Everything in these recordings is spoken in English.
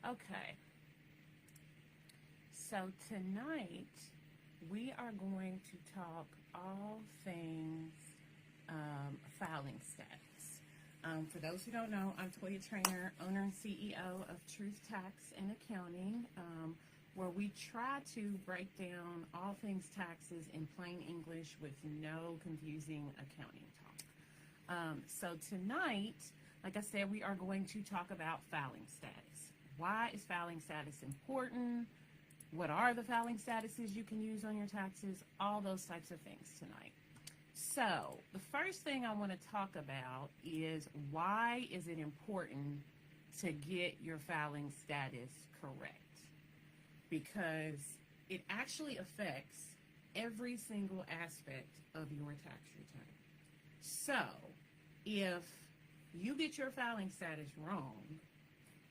Okay, so tonight we are going to talk all things filing status. For those who don't know, I'm Toya Trainer, owner and CEO of Truth Tax and Accounting, where we try to break down all things taxes in plain English with no confusing accounting talk. So tonight, like I said, we are going to talk about filing status. Why is filing status important? What are the filing statuses you can use on your taxes? All those types of things tonight. So the first thing I want to talk about is, why is it important to get your filing status correct? Because it actually affects every single aspect of your tax return. So if you get your filing status wrong,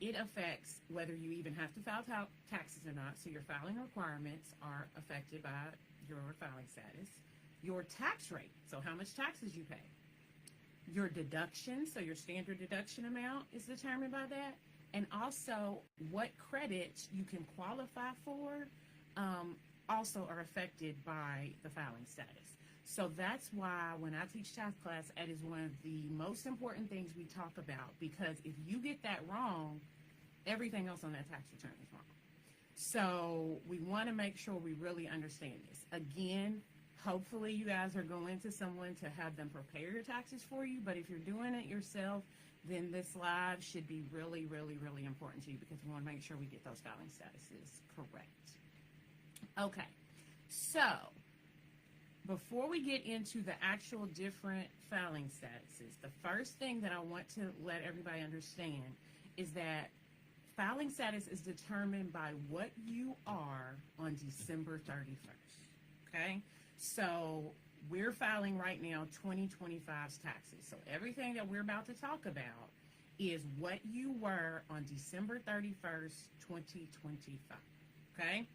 it affects whether you even have to file taxes or not. So your filing requirements are affected by your filing status. Your tax rate, so how much taxes you pay. Your deduction, so your standard deduction amount is determined by that. And also what credits you can qualify for also are affected by the filing status. So that's why when I teach tax class, that is one of the most important things we talk about, because if you get that wrong, everything else on that tax return is wrong. So we want to make sure we really understand this. Again, hopefully you guys are going to someone to have them prepare your taxes for you, but if you're doing it yourself, then this live should be really, really, really important to you, because we want to make sure we get those filing statuses correct. Okay, so before we get into the actual different filing statuses, the first thing that I want to let everybody understand is that filing status is determined by what you are on December 31st, okay? So we're filing right now 2025's taxes. So everything that we're about to talk about is what you were on December 31st, 2025, okay?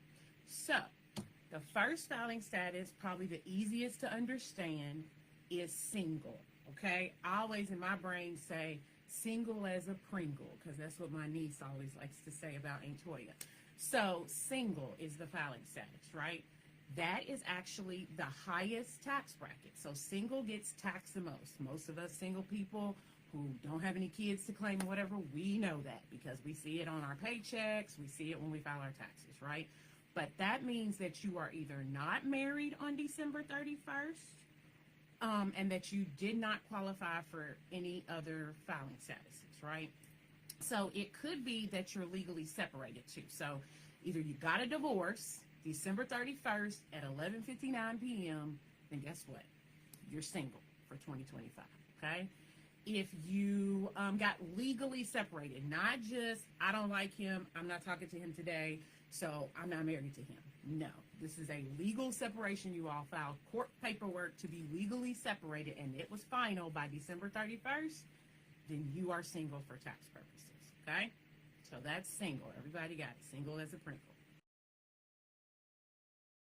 So the first filing status, probably the easiest to understand, is single, okay? I always in my brain say single as a Pringle, because that's what my niece always likes to say about Aunt Toya. So single is the filing status, right? That is actually the highest tax bracket. So single gets taxed the most. Most of us single people who don't have any kids to claim or whatever, we know that because we see it on our paychecks, we see it when we file our taxes, right? But that means that you are either not married on December 31st, and that you did not qualify for any other filing statuses, right? So it could be that you're legally separated too. So either you got a divorce December 31st at 11:59 p.m., then guess what? You're single for 2025, okay? If you got legally separated, not just, I don't like him, I'm not talking to him today, so I'm not married to him. No, this is a legal separation. You all filed court paperwork to be legally separated, and it was final by December 31st, then you are single for tax purposes, okay? So that's single. Everybody got it. Single as a Pringle.